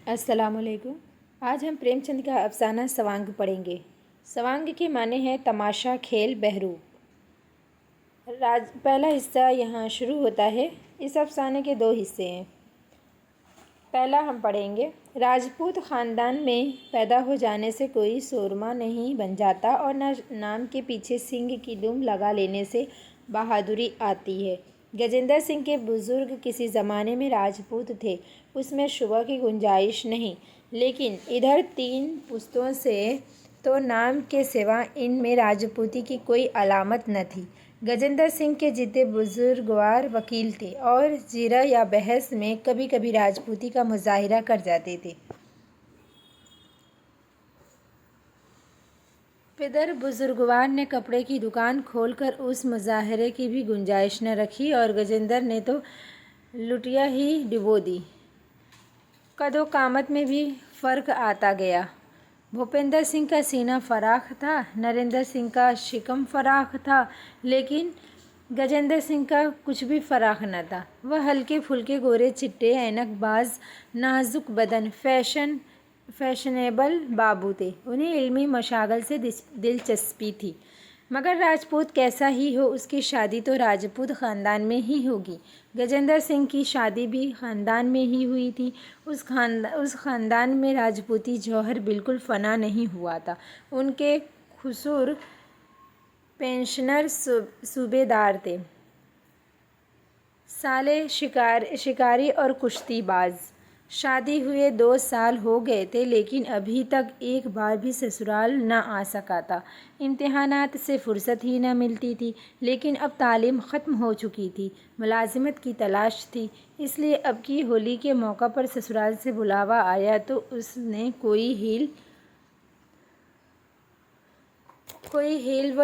السلام علیکم۔ آج ہم پریم چند کا افسانہ سوانگ پڑھیں گے۔ سوانگ کے معنی ہے تماشا، کھیل، بہروپ۔ پہلا حصہ یہاں شروع ہوتا ہے۔ اس افسانے کے 2 حصے ہیں۔ پہلا ہم پڑھیں گے۔ راجپوت خاندان میں پیدا ہو جانے سے کوئی سورما نہیں بن جاتا اور نہ نام کے پیچھے سنگ کی دم لگا لینے سے بہادری آتی ہے۔ گجیندر سنگھ کے بزرگ کسی زمانے میں راجپوت تھے، اس میں شبہ کی گنجائش نہیں، لیکن ادھر 3 پشتوں سے تو نام کے سوا ان میں راجپوتی کی کوئی علامت نہ تھی۔ گجیندر سنگھ کے جدے بزرگوار وکیل تھے اور زرع یا بحث میں کبھی کبھی راجپوتی کا مظاہرہ کر جاتے تھے۔ پدر بزرگوار نے کپڑے کی دکان کھول کر اس مظاہرے کی بھی گنجائش نہ رکھی اور گجیندر نے تو لٹیا ہی ڈبو دی۔ قد و قامت میں بھی فرق آتا گیا۔ بھوپندر سنگھ کا سینہ فراخ تھا، نریندر سنگھ کا شکم فراخ تھا، لیکن گجیندر سنگھ کا کچھ بھی فراخ نہ تھا۔ وہ ہلکے پھلکے گورے چٹے اینک باز نازک بدن فیشنیبل بابو تھے۔ انہیں علمی مشاغل سے دلچسپی تھی، مگر راجپوت کیسا ہی ہو اس کی شادی تو راجپوت خاندان میں ہی ہوگی۔ گجیندر سنگھ کی شادی بھی خاندان میں ہی ہوئی تھی۔ اس خاندان میں راجپوتی جوہر بالکل فنا نہیں ہوا تھا۔ ان کے سسر پنشنر صوبیدار تھے، سالے شکاری اور کشتی باز۔ شادی ہوئے 2 سال ہو گئے تھے، لیکن ابھی تک ایک بار بھی سسرال نہ آ سکا تھا۔ امتحانات سے فرصت ہی نہ ملتی تھی، لیکن اب تعلیم ختم ہو چکی تھی، ملازمت کی تلاش تھی، اس لیے اب کی ہولی کے موقع پر سسرال سے بلاوا آیا تو اس نے کوئی ہیل و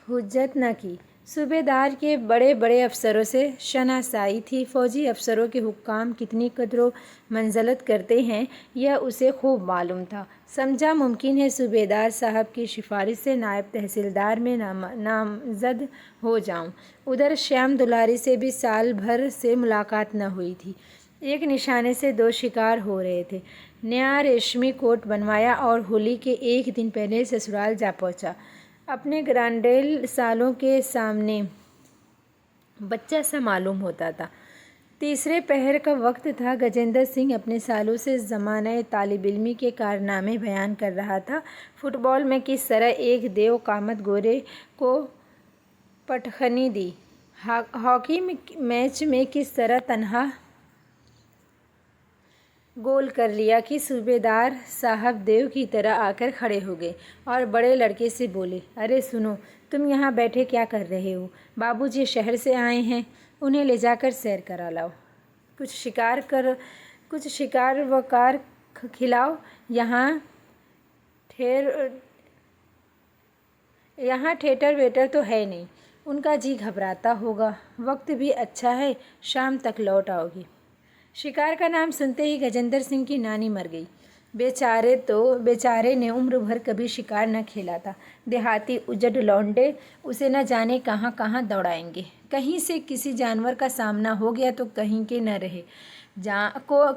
حجت نہ کی۔ صوبیدار کے بڑے بڑے افسروں سے شناسائی تھی۔ فوجی افسروں کے حکام کتنی قدر و منزلت کرتے ہیں یہ اسے خوب معلوم تھا۔ سمجھا ممکن ہے صوبیدار صاحب کی سفارش سے نائب تحصیلدار میں نامزد ہو جاؤں۔ ادھر شیام دلاری سے بھی سال بھر سے ملاقات نہ ہوئی تھی۔ ایک نشانے سے 2 شکار ہو رہے تھے۔ نیا ریشمی کوٹ بنوایا اور ہولی کے ایک دن پہلے سسرال جا پہنچا۔ اپنے گرانڈیل سالوں کے سامنے بچہ سا معلوم ہوتا تھا۔ تیسرے پہر کا وقت تھا۔ گجیندر سنگھ اپنے سالوں سے زمانہ طالب علمی کے کارنامے بیان کر رہا تھا۔ فٹ بال میں کس طرح ایک دیو قامت گورے کو پٹخنی دی، ہاکی میچ میں کس طرح تنہا گول کر لیا کہ صوبیدار صاحب دیو کی طرح آ کر کھڑے ہو گئے اور بڑے لڑکے سے بولے، ارے سنو، تم یہاں بیٹھے کیا کر رہے ہو؟ بابو جی شہر سے آئے ہیں، انہیں لے جا کر سیر کرا لاؤ، کچھ شکار وکار کھلاؤ، یہاں تھیٹر ویٹر تو ہے نہیں۔ ان کا جی گھبراتا ہوگا۔ وقت بھی اچھا ہے، شام تک لوٹ آؤ گی۔ شکار کا نام سنتے ہی گجیندر سنگھ کی نانی مر گئی۔ بیچارے نے عمر بھر کبھی شکار نہ کھیلا تھا۔ دیہاتی اجڑ لونڈے اسے نہ جانے کہاں کہاں دوڑائیں گے۔ کہیں سے کسی جانور کا سامنا ہو گیا تو کہیں کے نہ رہے۔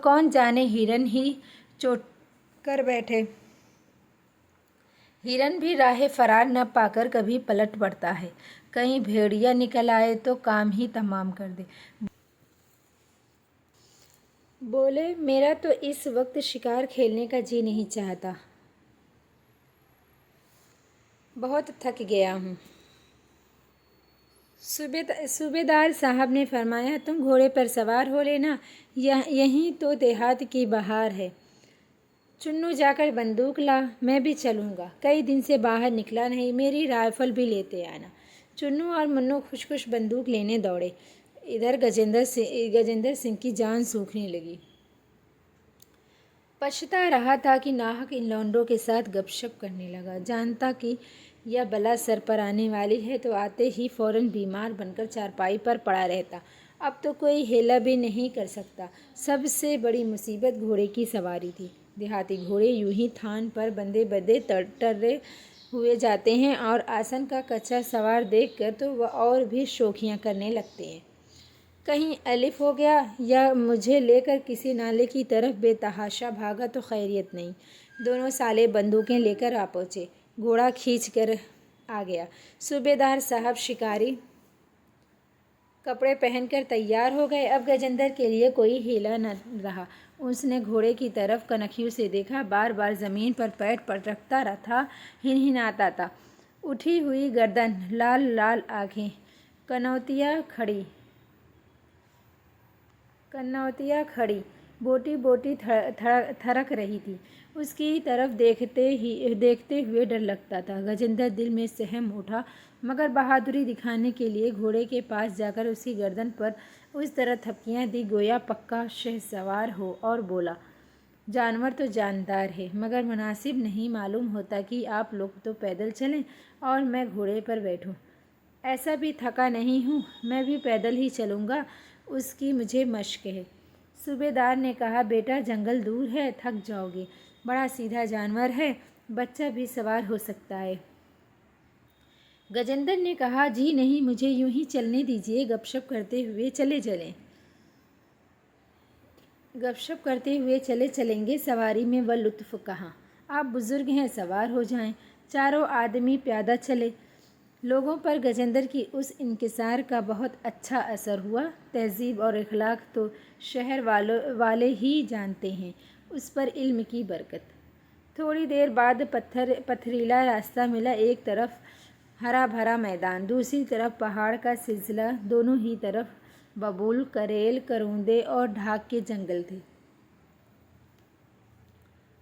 کون جانے ہرن ہی چوٹ کر بیٹھے۔ ہرن بھی راہ فرار نہ پا کر کبھی پلٹ پڑتا ہے۔ کہیں بھیڑیا نکل آئے تو کام ہی تمام کر دے۔ بولے، میرا تو اس وقت شکار کھیلنے کا جی نہیں چاہتا، بہت تھک گیا ہوں۔ صوبیدار صاحب نے فرمایا، تم گھوڑے پر سوار ہو لینا، یہیں تو دیہات کی بہار ہے۔ چنو جا کر بندوق لا، میں بھی چلوں گا، کئی دن سے باہر نکلا نہیں، میری رائفل بھی لیتے آنا۔ چنو اور منو خوش بندوق لینے دوڑے۔ ادھر گجیندر سنگھ کی جان سوکھنے لگی۔ پچھتا رہا تھا کہ ناحق ان لونڈوں کے ساتھ گپ شپ کرنے لگا۔ جانتا کہ یہ بلا سر پر آنے والی ہے تو آتے ہی فوراً بیمار بن کر چارپائی پر پڑا رہتا۔ اب تو کوئی ہیلا بھی نہیں کر سکتا۔ سب سے بڑی مصیبت گھوڑے کی سواری تھی۔ دیہاتی گھوڑے یوں ہی تھان پر بندھے ٹرے ہوئے جاتے ہیں اور آسن کا کچا سوار دیکھ کر تو وہ اور بھی شوخیاں کرنے لگتے ہیں۔ کہیں الف ہو گیا یا مجھے لے کر کسی نالے کی طرف بے تحاشا بھاگا تو خیریت نہیں۔ دونوں سالے بندوقیں لے کر آ پہنچے۔ گھوڑا کھینچ کر آ گیا۔ صوبیدار صاحب شکاری کپڑے پہن کر تیار ہو گئے۔ اب گجندر کے لیے کوئی ہیلا نہ رہا۔ اس نے گھوڑے کی طرف کنکھیوں سے دیکھا، بار بار زمین پر پیر پٹکتا تھا، ہنہناتا تھا، اٹھی ہوئی گردن، لال لال آنکھیں، کنوتیاں کھڑی بوٹی بوٹی تھرک رہی تھی۔ اس کی طرف دیکھتے ہوئے ڈر لگتا تھا۔ گجندر دل میں سہم اٹھا، مگر بہادری دکھانے کے لیے گھوڑے کے پاس جا کر اس کی گردن پر اس طرح تھپکیاں دی گویا پکا شہسوار ہو، اور بولا، جانور تو جاندار ہے، مگر مناسب نہیں معلوم ہوتا کہ آپ لوگ تو پیدل چلیں اور میں گھوڑے پر بیٹھوں۔ ایسا بھی تھکا نہیں ہوں، میں بھی پیدل ہی چلوں گا، اس کی مجھے مشق ہے۔ صوبیدار نے کہا، بیٹا جنگل دور ہے، تھک جاؤ گے، بڑا سیدھا جانور ہے، بچہ بھی سوار ہو سکتا ہے۔ گجندر نے کہا، جی نہیں، مجھے یوں ہی چلنے دیجیے، گپ شپ کرتے ہوئے چلیں گے، سواری میں وہ لطف کہاں؟ آپ بزرگ ہیں، سوار ہو جائیں۔ چاروں آدمی پیادہ چلے۔ لوگوں پر گجندر کی اس انکسار کا بہت اچھا اثر ہوا۔ تہذیب اور اخلاق تو شہر والے ہی جانتے ہیں، اس پر علم کی برکت۔ تھوڑی دیر بعد پتھریلا راستہ ملا، ایک طرف ہرا بھرا میدان، دوسری طرف پہاڑ کا سلسلہ، دونوں ہی طرف ببول، کریل، کروندے اور ڈھاک کے جنگل تھے۔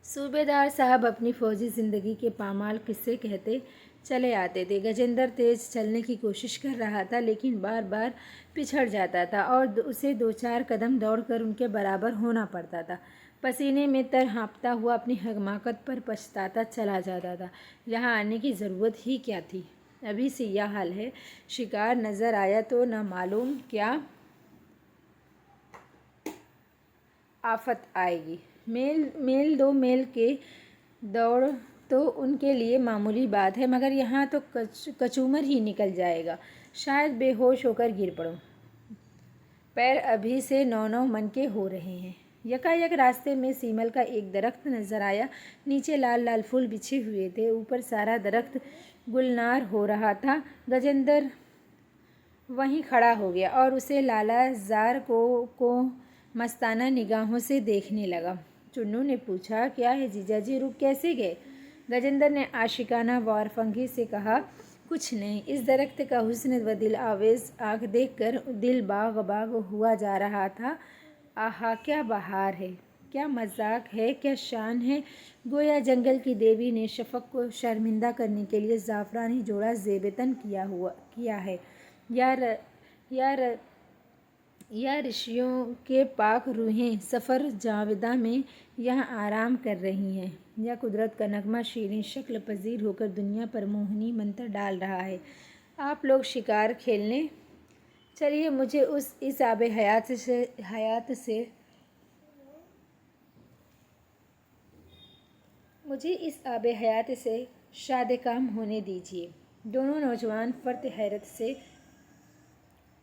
صوبیدار صاحب اپنی فوجی زندگی کے پامال قصے کہتے چلے آتے تھے۔ گجندر تیز چلنے کی کوشش کر رہا تھا، لیکن بار بار پچھڑ جاتا تھا اور اسے 2-4 قدم دوڑ کر ان کے برابر ہونا پڑتا تھا۔ پسینے میں تر ہانپتا ہوا اپنی حماقت پر پچھتاتا چلا جاتا تھا۔ یہاں آنے کی ضرورت ہی کیا تھی؟ ابھی سے یہ حال ہے، شکار نظر آیا تو نہ معلوم کیا آفت آئے گی۔ میل 2 میل کی دوڑ تو ان کے لیے معمولی بات ہے، مگر یہاں تو کچومر ہی نکل جائے گا، شاید بے ہوش ہو کر گر پڑوں۔ پیر ابھی سے 9 من کے ہو رہے ہیں۔ یکایک راستے میں سیمل کا ایک درخت نظر آیا، نیچے لال لال پھول بچھے ہوئے تھے، اوپر سارا درخت گلنار ہو رہا تھا۔ گجندر وہیں کھڑا ہو گیا اور اسے لالا زار کو مستانہ نگاہوں سے دیکھنے لگا۔ چنو نے پوچھا، کیا ہے جیجا جی، رک کیسے گئے؟ گجندر نے عاشقانہ وارفگی سے کہا، کچھ نہیں، اس درخت کا حسن و دل آویز آنکھ دیکھ کر دل باغ باغ ہوا جا رہا تھا۔ آہا، کیا بہار ہے، کیا مذاق ہے، کیا شان ہے، گویا جنگل کی دیوی نے شفق کو شرمندہ کرنے کے لیے زعفرانی جوڑا زیب تن کیا ہے، یا رشیوں کے پاک روحیں سفر جاوداں میں یہاں آرام کر رہی ہیں، یا قدرت کا نغمہ شیریں شکل پذیر ہو کر دنیا پر موہنی منتر ڈال رہا ہے۔ آپ لوگ شکار کھیلنے چلیے، مجھے اس آب حیات سے شادکام ہونے دیجیے۔ دونوں نوجوان فرط حیرت سے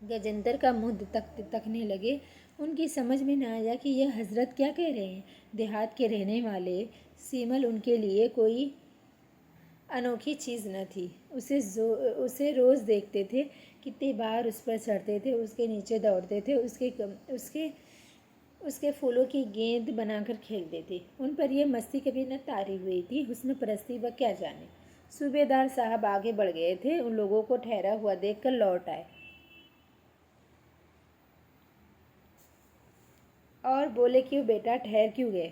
گجندر کا منہ تکنے لگے۔ ان کی سمجھ میں نہ آیا کہ یہ حضرت کیا کہہ رہے ہیں۔ دیہات کے رہنے والے سیمل ان کے لیے کوئی انوکھی چیز نہ تھی۔ اسے روز دیکھتے تھے، کتنی بار اس پر چڑھتے تھے، اس کے نیچے دوڑتے تھے، اس کے پھولوں کی گیند بنا کر کھیلتے تھے۔ ان پر یہ مستی کبھی نہ طاری ہوئی تھی، حسن پرستی وہ کیا جانے۔ صوبیدار صاحب آگے بڑھ گئے تھے، ان لوگوں کو ٹھہرا ہوا دیکھ کر لوٹ آئے اور بولے، کیوں بیٹا، ٹھہر کیوں گئے؟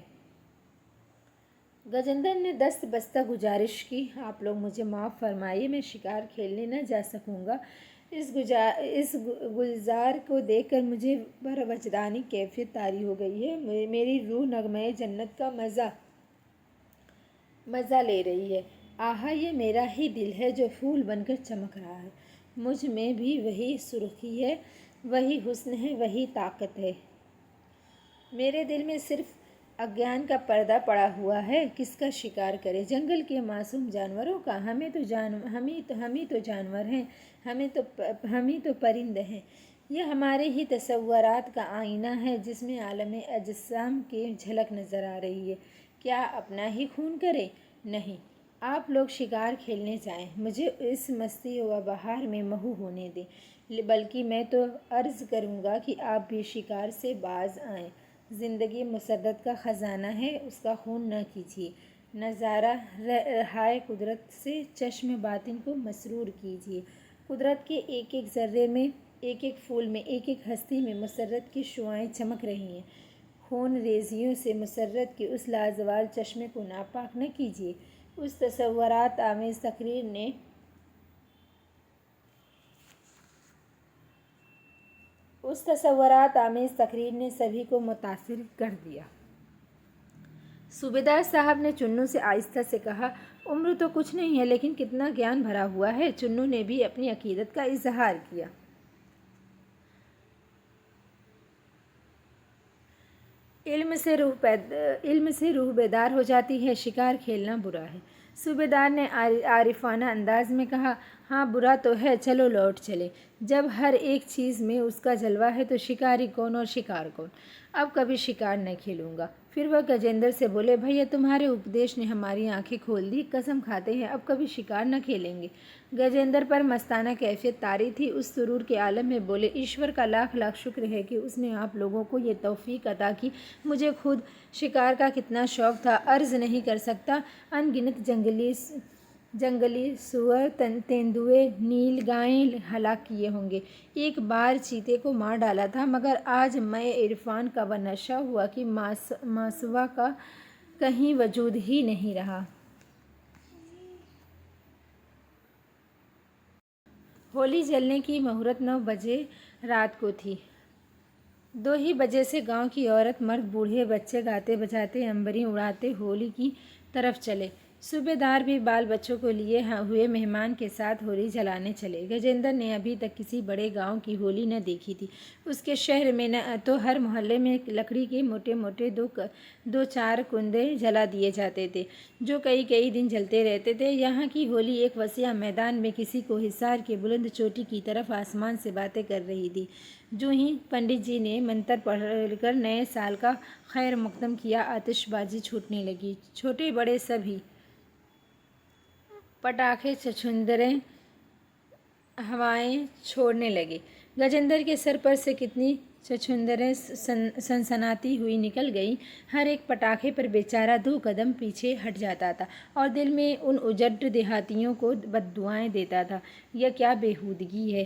گجندر نے دست بستہ گزارش کی، آپ لوگ مجھے معاف فرمائیے، میں شکار کھیلنے نہ جا سکوں گا۔ اس گلزار کو دیکھ کر مجھے بروجدانی کیفیت طاری ہو گئی ہے، میری روح نغمۂ جنت کا مزہ لے رہی ہے۔ آہا، یہ میرا ہی دل ہے جو پھول بن کر چمک رہا ہے، مجھ میں بھی وہی سرخی ہے، وہی حسن ہے، وہی طاقت ہے۔ میرے دل میں صرف اگیان کا پردہ پڑا ہوا ہے، کس کا شکار کرے؟ جنگل کے معصوم جانوروں کا؟ ہم ہی تو جانور ہیں، ہم ہی تو پرند ہیں، یہ ہمارے ہی تصورات کا آئینہ ہے جس میں عالم اجسام کی جھلک نظر آ رہی ہے۔ کیا اپنا ہی خون کریں؟ نہیں، آپ لوگ شکار کھیلنے جائیں، مجھے اس مستی و بہار میں محو ہونے دیں۔ بلکہ میں تو عرض کروں گا کہ آپ بھی شکار سے باز آئیں۔ زندگی مسرت کا خزانہ ہے، اس کا خون نہ کیجیے۔ نظارہ رہائے قدرت سے چشم باطن کو مسرور کیجیے۔ قدرت کے ایک ایک ذرے میں، ایک ایک پھول میں، ایک ایک ہستی میں مسرت کی شعاعیں چمک رہی ہیں۔ خون ریزیوں سے مسرت کے اس لازوال چشمے کو ناپاک نہ کیجیے۔ اس تصورات آمیز تقریر نے سبھی کو متاثر کر دیا۔ صوبیدار صاحب نے چنو سے آہستہ سے کہا، عمر تو کچھ نہیں ہے لیکن کتنا گیان بھرا ہوا ہے۔ چنو نے بھی اپنی عقیدت کا اظہار کیا۔ علم سے روح بیدار ہو جاتی ہے، شکار کھیلنا برا ہے۔ صوبیدار نے عارفانہ انداز میں کہا، ہاں برا تو ہے، چلو لوٹ چلیں۔ جب ہر ایک چیز میں اس کا جلوہ ہے تو شکاری کون اور شکار کون؟ اب کبھی شکار نہ کھیلوں گا۔ پھر وہ گجیندر سے بولے، بھیا تمہارے اپدیش نے ہماری آنکھیں کھول دی، قسم کھاتے ہیں اب کبھی شکار نہ کھیلیں گے۔ گجیندر پر مستانہ کیفیت طاری تھی، اس سرور کے عالم میں بولے، ایشور کا لاکھ لاکھ شکر ہے کہ اس نے آپ لوگوں کو یہ توفیق عطا کی۔ مجھے خود شکار کا کتنا شوق تھا، عرض نہیں کر سکتا۔ ان گنت جنگلی سور، تیندوے، نیل گائیں ہلاک کیے ہوں گے، ایک بار چیتے کو مار ڈالا تھا، مگر آج مئے عرفان کا وہ نشہ ہوا کہ ماسوا کا کہیں وجود ہی نہیں رہا۔ ہولی جلنے کی مہورت 9 بجے رات کو تھی۔ 2 ہی بجے سے گاؤں کی عورت مرد بوڑھے بچے گاتے بجاتے عنبریں اڑاتے ہولی کی طرف چلے۔ صوبیدار بھی بال بچوں کو لیے ہوئے مہمان کے ساتھ ہولی جلانے چلے۔ گجیندر نے ابھی تک کسی بڑے گاؤں کی ہولی نہ دیکھی تھی۔ اس کے شہر میں تو ہر محلے میں لکڑی کے موٹے موٹے 2-4 کندے جلا دیے جاتے تھے جو کئی کئی دن جلتے رہتے تھے۔ یہاں کی ہولی ایک وسیع میدان میں کسی کو حصار کی بلند چوٹی کی طرف آسمان سے باتیں کر رہی تھی۔ جو ہی پنڈت جی نے منتر پڑھ کر نئے سال کا خیر مقدم کیا، آتش بازی چھوٹنے لگی، چھوٹے بڑے سبھی پٹاخے چھچھندریں ہوائیں چھوڑنے لگے۔ گجیندر کے سر پر سے کتنی چھچھندریں سنسناتی ہوئی نکل گئیں، ہر ایک پٹاخے پر بیچارہ 2 قدم پیچھے ہٹ جاتا تھا اور دل میں ان اجڑ دیہاتیوں کو بددعائیں دیتا تھا۔ یہ کیا بیہودگی ہے،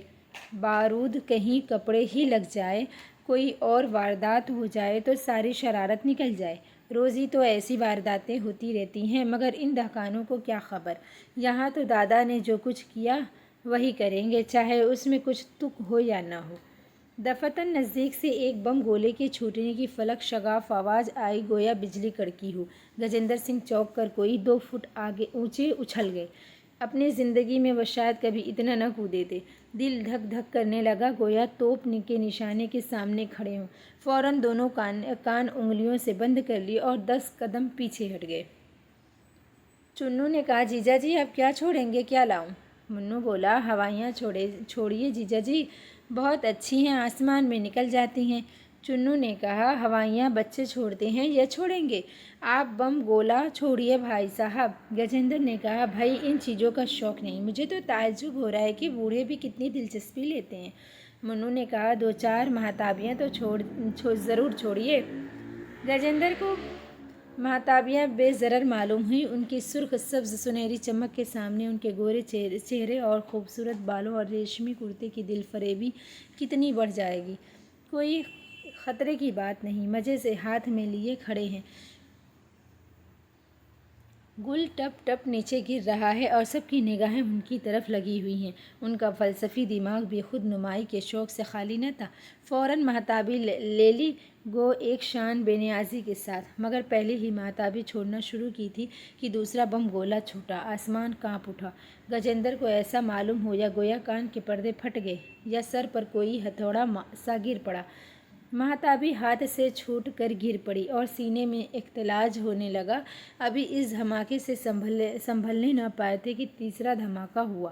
بارود کہیں کپڑے ہی لگ جائے، کوئی اور واردات ہو جائے تو ساری شرارت نکل جائے۔ روزی تو ایسی وارداتیں ہوتی رہتی ہیں، مگر ان دہقانوں کو کیا خبر، یہاں تو دادا نے جو کچھ کیا وہی کریں گے، چاہے اس میں کچھ تک ہو یا نہ ہو۔ دفتن نزدیک سے ایک بم گولے کے چھوٹنے کی فلک شگاف آواز آئی، گویا بجلی کڑکی ہو۔ گجیندر سنگھ چونک کر کوئی 2 فٹ آگے اونچے اچھل گئے۔ اپنی زندگی میں وہ شاید کبھی اتنا نہ کودے تھے۔ دل دھک دھک کرنے لگا، گویا توپ کے نشانے کے سامنے کھڑے ہوں۔ فوراً دونوں کان انگلیوں سے بند کر لیے اور 10 قدم پیچھے ہٹ گئے۔ چنو نے کہا، جیجا جی اب کیا چھوڑیں گے، کیا لاؤں؟ منو بولا، ہوائیاں چھوڑیے جیجا جی، بہت اچھی ہیں، آسمان میں نکل جاتی ہیں۔ چنو نے کہا، ہوائیاں بچے چھوڑتے ہیں، یہ چھوڑیں گے؟ آپ بم گولا چھوڑیے بھائی صاحب۔ گجیندر نے کہا، بھائی ان چیزوں کا شوق نہیں، مجھے تو تعجب ہو رہا ہے کہ بوڑھے بھی کتنی دلچسپی لیتے ہیں۔ منو نے کہا، 2-4 مہتابیاں تو ضرور چھوڑیے۔ گجیندر کو مہتابیاں بے ضرر معلوم ہوئیں، ان کی سرخ سبز سنہری چمک کے سامنے ان کے گورے چہرے اور خوبصورت بالوں اور ریشمی کرتے کی دل فریبی کتنی بڑھ جائے گی۔ کوئی خطرے کی بات نہیں، مزے سے ہاتھ میں لیے کھڑے ہیں۔ گل ٹپ ٹپ نیچے گر رہا ہے اور سب کی نگاہیں ان کی طرف لگی ہوئی ہیں۔ ان کا فلسفی دماغ بھی خود نمائی کے شوق سے خالی نہ تھا۔ فوراً مہتابی لے لی، گو ایک شان بے نیازی کے ساتھ، مگر پہلے ہی مہتابی چھوڑنا شروع کی تھی کہ دوسرا بم گولا چھوٹا، آسمان کانپ اٹھا۔ گجیندر کو ایسا معلوم ہوا گویا کان کے پردے پھٹ گئے یا سر پر کوئی ہتھوڑا سا گر پڑا۔ مہتابی ہاتھ سے چھوٹ کر گر پڑی اور سینے میں اختلاج ہونے لگا۔ ابھی اس دھماکے سے سنبھلنے نہ پائے تھے کہ تیسرا دھماکہ ہوا۔